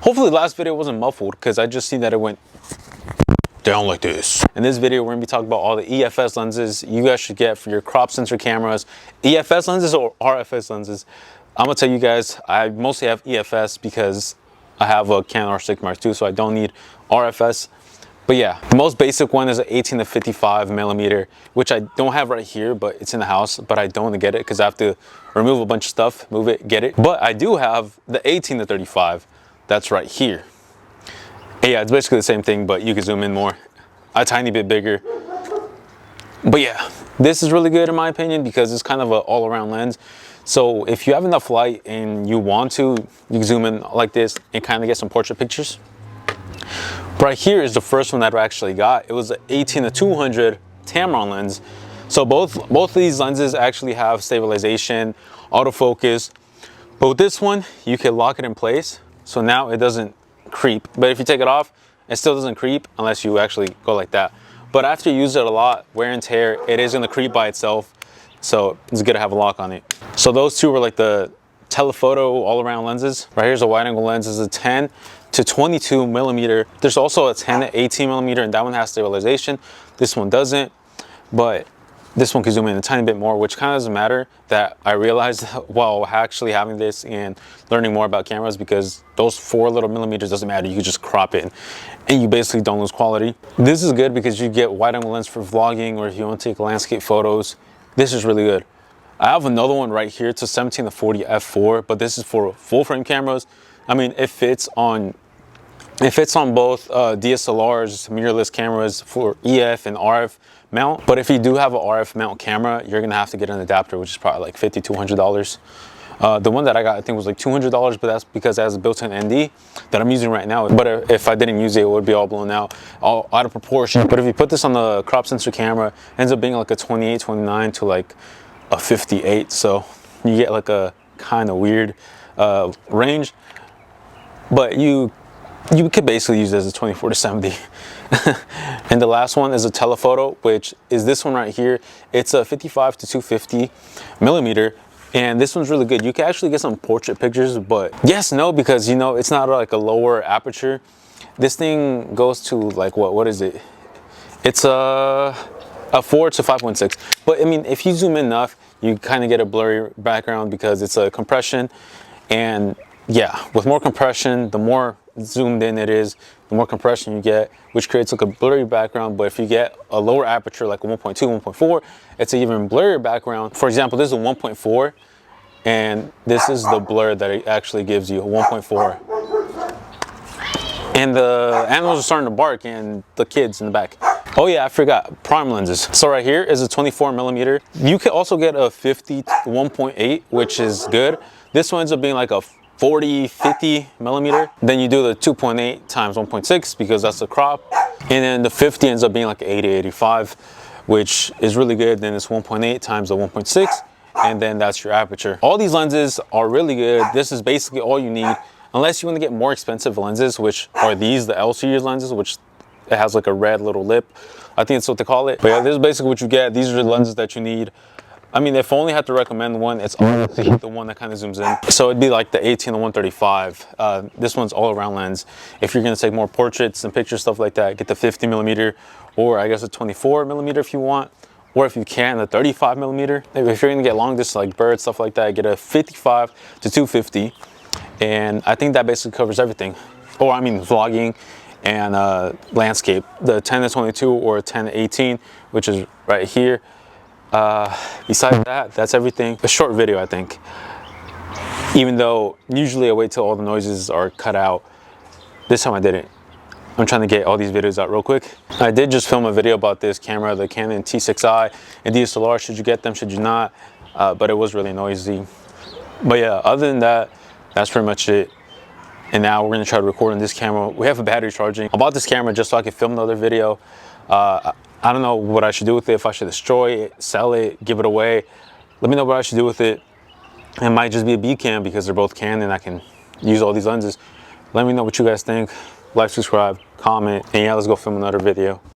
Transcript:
Hopefully the last video wasn't muffled because I just seen that it went down like this. In this video, we're gonna be talking about all the EFS lenses you guys should get for your crop sensor cameras. EFS lenses or RFS lenses? I'm gonna tell you guys, I mostly have EFS because I have a Canon R6 Mark II, so I don't need RFS. But yeah, the most basic one is an 18 to 55 millimeter, which I don't have right here, but it's in the house, but I don't want to get it because I have to remove a bunch of stuff, move it, get it. But I do have the 18 to 35, that's right here. And yeah, it's basically the same thing, but you can zoom in more, a tiny bit bigger. But yeah, this is really good in my opinion because it's kind of an all-around lens. So if you have enough light and you want to, you can zoom in like this and kind of get some portrait pictures. Right here is the first one that I actually got. It was an 18 to 200 Tamron lens. So both of these lenses actually have stabilization, autofocus. But with this one, you can lock it in place. So now it doesn't creep. But if you take it off, it still doesn't creep unless you actually go like that. But after you use it a lot, wear and tear, it is gonna creep by itself. So it's good to have a lock on it. So those two were like the Telephoto all-around lenses. Right here's a wide-angle lens. Is a 10 to 22 millimeter. There's also a 10 to 18 millimeter, and that one has stabilization. This one doesn't, but this one can zoom in a tiny bit more, which kind of doesn't matter. That I realized while actually having this and learning more about cameras, because those 4 little millimeters doesn't matter. You can just crop it and you basically don't lose quality. This is good because you get wide-angle lens for vlogging, or if you want to take landscape photos. This is really good. I have another one right here. It's a 17 to 40 f4, but this is for full frame cameras. I mean, it fits on both DSLRs, mirrorless cameras for EF and RF mount. But if you do have an RF mount camera, you're gonna have to get an adapter, which is probably like $50 to $200. The one that I got, I think, was like $200, but that's because it has a built-in ND that I'm using right now. But if I didn't use it, it would be all blown out, all out of proportion. But if you put this on the crop sensor camera, it ends up being like a 28, 29 to like a 58. So you get like a kind of weird range, but you could basically use it as a 24 to 70. And the last one is a Telephoto, which is this one right here. It's a 55 to 250 millimeter. And this one's really good. You can actually get some portrait pictures, but yes, no, because you know, it's not like a lower aperture. This thing goes to like, what is it? It's a 4 to 5.6. But I mean, if you zoom in enough, you kind of get a blurry background because it's a compression. And yeah, with more compression, the more zoomed in it is, the more compression you get, which creates like a blurry background. But if you get a lower aperture, like a 1.2, 1.4, it's an even blurrier background. For example, this is a 1.4, and this is the blur that it actually gives you, a 1.4. And the animals are starting to bark, and the kids in the back. Oh yeah, I forgot, prime lenses. So right here is a 24 millimeter. You can also get a 50 to 1.8, which is good. This one ends up being like a 40, 50 millimeter. Then you do the 2.8 times 1.6 because that's the crop. And then the 50 ends up being like 80, 85, which is really good. Then it's 1.8 times the 1.6, and then that's your aperture. All these lenses are really good. This is basically all you need, unless you want to get more expensive lenses, which are these, the L series lenses, which it has like a red little lip. I think that's what they call it. But yeah, this is basically what you get. These are the lenses that you need. I mean, if I only had to recommend one, it's honestly the one that kind of zooms in. So it'd be like the 18 to 135. This one's all around lens. If you're gonna take more portraits and pictures, stuff like that, get the 50 millimeter, or I guess a 24 millimeter if you want, or if you can, the 35 millimeter. If you're gonna get long distance like birds, stuff like that, get a 55 to 250. And I think that basically covers everything. Or I mean, vlogging and landscape. The 10 to 22 or 10 to 18, which is right here. Besides that, that's everything. A short video, I think. Even though usually I wait till all the noises are cut out. This time I didn't. I'm trying to get all these videos out real quick. I did just film a video about this camera, the Canon T6i and DSLR. Should you get them, should you not? But it was really noisy. But yeah, other than that, that's pretty much it. And now we're gonna try to record on this camera. We have a battery charging. I bought this camera just so I could film another video. I don't know what I should do with it, if I should destroy it, sell it, give it away. Let me know what I should do with it. It might just be a B cam because they're both Canon. I can use all these lenses. Let me know what you guys think. Like, subscribe, comment, and yeah, let's go film another video.